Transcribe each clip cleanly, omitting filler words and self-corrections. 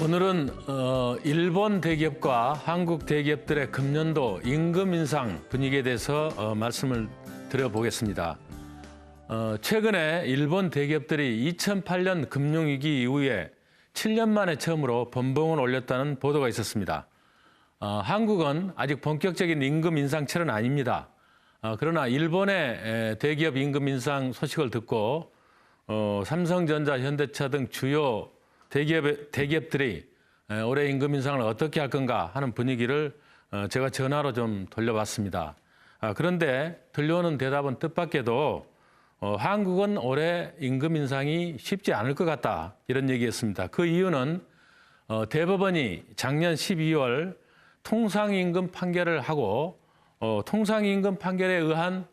오늘은 일본 대기업과 한국 대기업들의 금년도 임금 인상 분위기에 대해서 말씀을 드려보겠습니다. 최근에 일본 대기업들이 2008년 금융위기 이후에 7년 만에 처음으로 번봉을 올렸다는 보도가 있었습니다. 한국은 아직 본격적인 임금 인상철은 아닙니다. 그러나 일본의 대기업 임금 인상 소식을 듣고 삼성전자, 현대차 등 주요 대기업들이 올해 임금 인상을 어떻게 할 건가 하는 분위기를 제가 전화로 좀 돌려봤습니다. 그런데 들려오는 대답은 뜻밖에도 한국은 올해 임금 인상이 쉽지 않을 것 같다 이런 얘기였습니다. 그 이유는 대법원이 작년 12월 통상임금 판결을 하고 통상임금 판결에 의한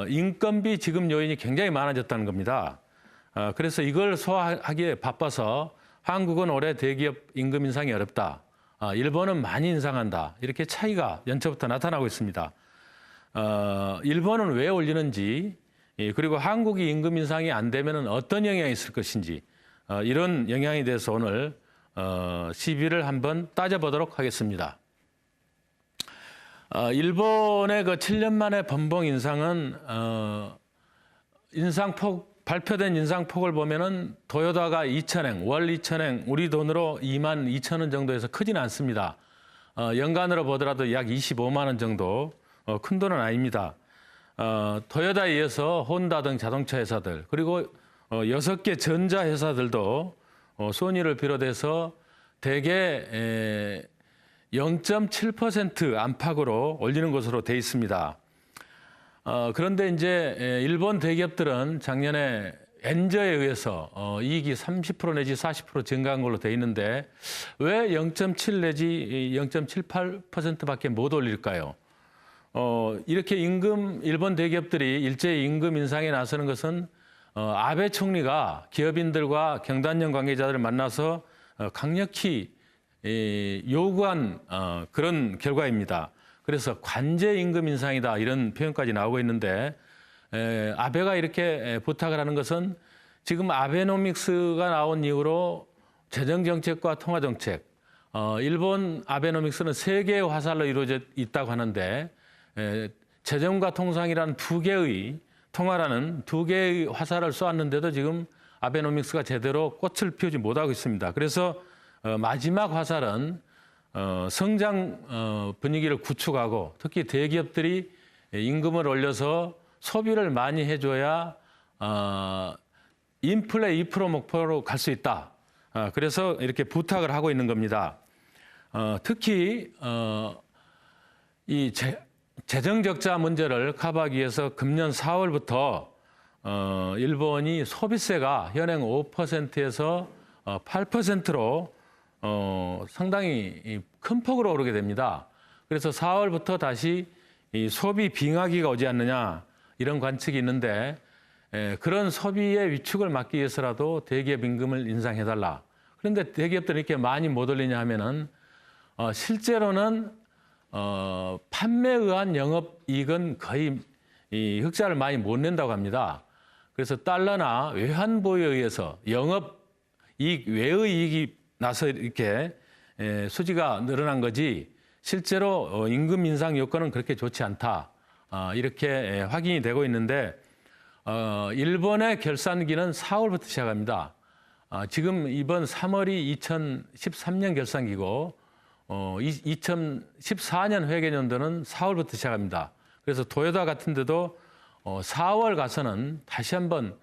인건비 지급 요인이 굉장히 많아졌다는 겁니다. 그래서 이걸 소화하기에 바빠서 한국은 올해 대기업 임금 인상이 어렵다. 일본은 많이 인상한다. 이렇게 차이가 연초부터 나타나고 있습니다. 일본은 왜 올리는지 그리고 한국이 임금 인상이 안 되면 어떤 영향이 있을 것인지 이런 영향에 대해서 오늘 시비를 한번 따져보도록 하겠습니다. 일본의 그 7년 만에 번봉 인상은 발표된 인상폭을 보면은 도요타가 2,000엔, 월 2,000엔, 우리 돈으로 22,000원 정도에서 크지는 않습니다. 연간으로 보더라도 약 25만 원 정도 큰 돈은 아닙니다. 도요타에 이어서 혼다 등 자동차 회사들 그리고 6개 전자 회사들도 소니를 비롯해서 대개 0.7% 안팎으로 올리는 것으로 돼 있습니다. 그런데 이제 일본 대기업들은 작년에 엔저에 의해서 이익이 30% 내지 40% 증가한 걸로 돼 있는데 왜 0.7 내지 0.78%밖에 못 올릴까요? 이렇게 일본 대기업들이 일제히 임금 인상에 나서는 것은 아베 총리가 기업인들과 경단련 관계자들을 만나서 강력히 요구한 그런 결과입니다. 그래서 관제 임금 인상이다 이런 표현까지 나오고 있는데 아베가 이렇게 부탁을 하는 것은 지금 아베노믹스가 나온 이후로 재정정책과 통화정책 일본 아베노믹스는 세 개의 화살로 이루어져 있다고 하는데 재정과 통상이라는 통화라는 두 개의 화살을 쏘았는데도 지금 아베노믹스가 제대로 꽃을 피우지 못하고 있습니다. 그래서 마지막 화살은 성장 분위기를 구축하고 특히 대기업들이 임금을 올려서 소비를 많이 해줘야 인플레 2% 목표로 갈 수 있다. 그래서 이렇게 부탁을 하고 있는 겁니다. 특히 이 재정 적자 문제를 커버하기 위해서 금년 4월부터 일본이 소비세가 현행 5%에서 8%로 상당히 큰 폭으로 오르게 됩니다. 그래서 4월부터 다시 이 소비 빙하기가 오지 않느냐 이런 관측이 있는데 그런 소비의 위축을 막기 위해서라도 대기업 임금을 인상해달라. 그런데 대기업들이 이렇게 많이 못 올리냐 하면은 실제로는 판매에 의한 영업이익은 거의 흑자를 많이 못 낸다고 합니다. 그래서 달러나 외환보유에 의해서 영업이익 외의 이익이 나서 이렇게 수지가 늘어난 거지 실제로 임금 인상 요건은 그렇게 좋지 않다. 이렇게 확인이 되고 있는데 일본의 결산기는 4월부터 시작합니다. 지금 이번 3월이 2013년 결산기고 2014년 회계연도는 4월부터 시작합니다. 그래서 도요타 같은 데도 4월 가서는 다시 한번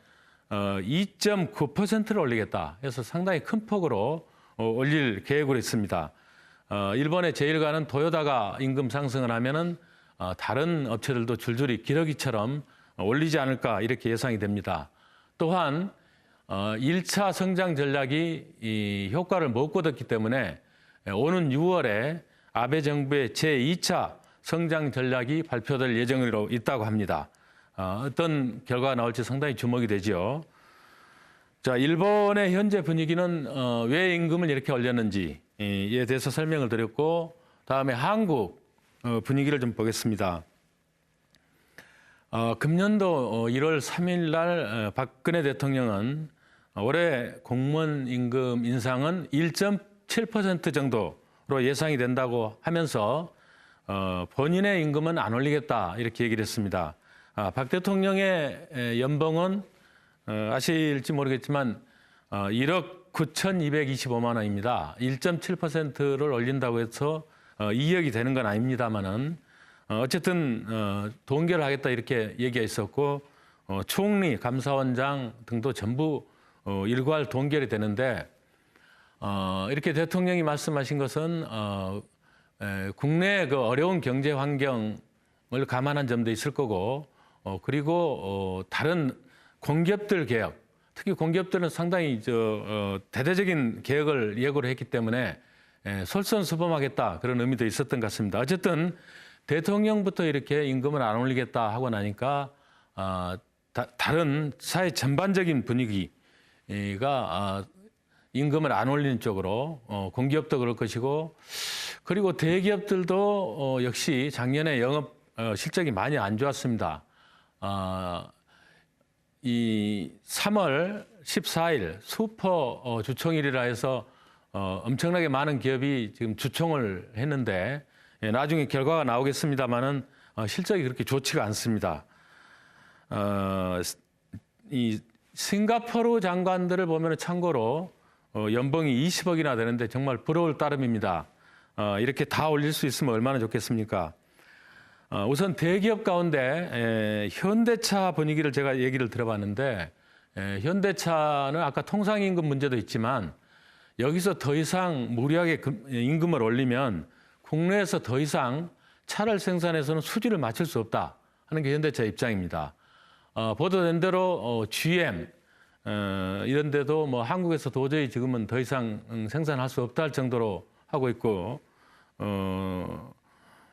2.9%를 올리겠다 해서 상당히 큰 폭으로 올릴 계획으로 있습니다. 일본의 제1가는 도요타가 임금 상승을 하면은 다른 업체들도 줄줄이 기러기처럼 올리지 않을까 이렇게 예상이 됩니다. 또한 1차 성장 전략이 효과를 못 거뒀기 때문에 오는 6월에 아베 정부의 제2차 성장 전략이 발표될 예정으로 있다고 합니다. 어떤 결과가 나올지 상당히 주목이 되죠. 자, 일본의 현재 분위기는 왜 임금을 이렇게 올렸는지에 대해서 설명을 드렸고 다음에 한국 분위기를 좀 보겠습니다. 금년도 1월 3일 날 박근혜 대통령은 올해 공무원 임금 인상은 1.7% 정도로 예상이 된다고 하면서 본인의 임금은 안 올리겠다 이렇게 얘기를 했습니다. 박 대통령의 연봉은 아실지 모르겠지만 1억 9,225만 원입니다. 1.7%를 올린다고 해서 2억이 되는 건 아닙니다만은 어쨌든 동결을 하겠다 이렇게 얘기가 있었고 총리, 감사원장 등도 전부 일괄 동결이 되는데 이렇게 대통령이 말씀하신 것은 국내의 그 어려운 경제 환경을 감안한 점도 있을 거고 그리고 다른 공기업들 개혁, 특히 공기업들은 상당히 대대적인 개혁을 예고를 했기 때문에 솔선수범하겠다 그런 의미도 있었던 것 같습니다. 어쨌든 대통령부터 이렇게 임금을 안 올리겠다 하고 나니까 다른 사회 전반적인 분위기가 임금을 안 올리는 쪽으로 공기업도 그럴 것이고 그리고 대기업들도 역시 작년에 영업 실적이 많이 안 좋았습니다. 이 3월 14일 슈퍼 주총일이라 해서 엄청나게 많은 기업이 지금 주총을 했는데 나중에 결과가 나오겠습니다만은 실적이 그렇게 좋지가 않습니다. 이 싱가포르 장관들을 보면 참고로 연봉이 20억이나 되는데 정말 부러울 따름입니다. 이렇게 다 올릴 수 있으면 얼마나 좋겠습니까? 우선 대기업 가운데 현대차 분위기를 제가 얘기를 들어봤는데 현대차는 아까 통상임금 문제도 있지만 여기서 더 이상 무리하게 임금을 올리면 국내에서 더 이상 차를 생산해서는 수지를 맞출 수 없다 하는 게 현대차 입장입니다. 보도된 대로 GM 이런 데도 뭐 한국에서 도저히 지금은 더 이상 생산할 수 없다 할 정도로 하고 있고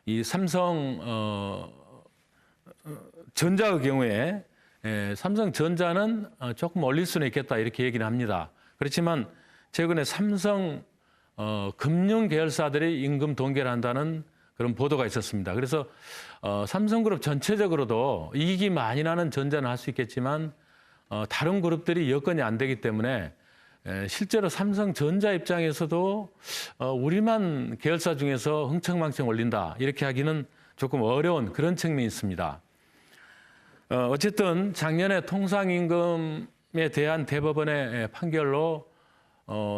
이 삼성 전자의 경우에 삼성전자는 조금 올릴 수는 있겠다 이렇게 얘기는 합니다. 그렇지만 최근에 삼성 금융 계열사들이 임금 동결을 한다는 그런 보도가 있었습니다. 그래서 삼성그룹 전체적으로도 이익이 많이 나는 전자는 할 수 있겠지만 다른 그룹들이 여건이 안 되기 때문에 실제로 삼성전자 입장에서도 우리만 계열사 중에서 흥청망청 올린다 이렇게 하기는 조금 어려운 그런 측면이 있습니다. 어쨌든 작년에 통상임금에 대한 대법원의 판결로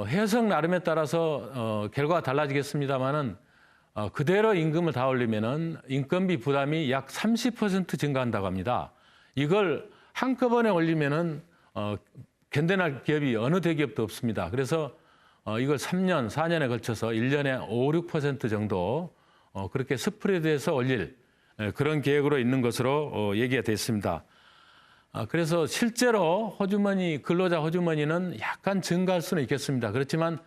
해석 나름에 따라서 결과가 달라지겠습니다만은 그대로 임금을 다 올리면은 인건비 부담이 약 30% 증가한다고 합니다. 이걸 한꺼번에 올리면은 견뎌낼 기업이 어느 대기업도 없습니다. 그래서 이걸 3년, 4년에 걸쳐서 1년에 5, 6% 정도 그렇게 스프레드해서 올릴 그런 계획으로 있는 것으로 얘기가 됐습니다. 그래서 실제로 근로자 호주머니는 약간 증가할 수는 있겠습니다. 그렇지만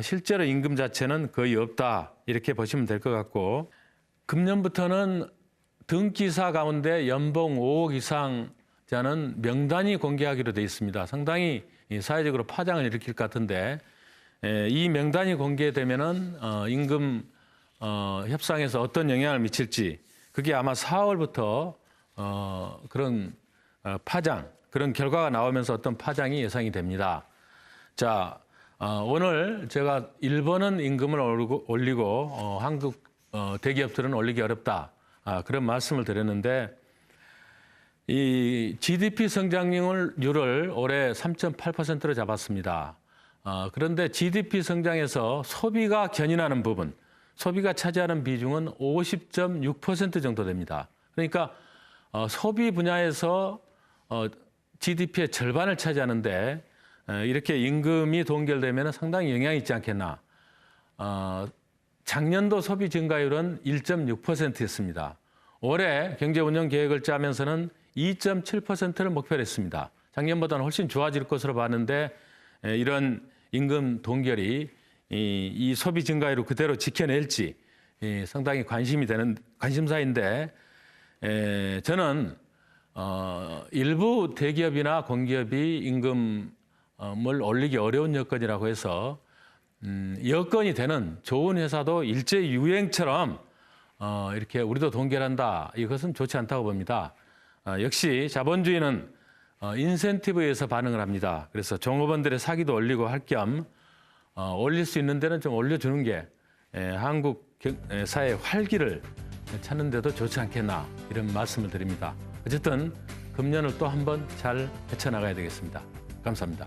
실제로 임금 자체는 거의 없다 이렇게 보시면 될 것 같고 금년부터는 등기사 가운데 연봉 5억 이상 자는 명단이 공개하기로 돼 있습니다. 상당히 사회적으로 파장을 일으킬 것 같은데 이 명단이 공개되면은 임금 협상에서 어떤 영향을 미칠지 그게 아마 4월부터 그런 파장, 그런 결과가 나오면서 어떤 파장이 예상이 됩니다. 자, 오늘 제가 일본은 임금을 올리고 한국 대기업들은 올리기 어렵다. 그런 말씀을 드렸는데 이 GDP 성장률을 올해 3.8%로 잡았습니다. 그런데 GDP 성장에서 소비가 견인하는 부분, 소비가 차지하는 비중은 50.6% 정도 됩니다. 그러니까 소비 분야에서 GDP의 절반을 차지하는데 이렇게 임금이 동결되면 상당히 영향이 있지 않겠나. 작년도 소비 증가율은 1.6%였습니다. 올해 경제운영 계획을 짜면서는 2.7%를 목표로 했습니다. 작년보다는 훨씬 좋아질 것으로 봤는데 이런 임금 동결이 이 소비 증가율을 그대로 지켜낼지 상당히 관심사인데 저는 일부 대기업이나 공기업이 임금을 올리기 어려운 여건이라고 해서 여건이 되는 좋은 회사도 일제 유행처럼 이렇게 우리도 동결한다. 이것은 좋지 않다고 봅니다. 역시 자본주의는 인센티브에서 반응을 합니다. 그래서 종업원들의 사기도 올리고 할 겸 올릴 수 있는 데는 좀 올려주는 게 한국 사회 활기를 찾는 데도 좋지 않겠나 이런 말씀을 드립니다. 어쨌든 금년을 또 한 번 잘 헤쳐나가야 되겠습니다. 감사합니다.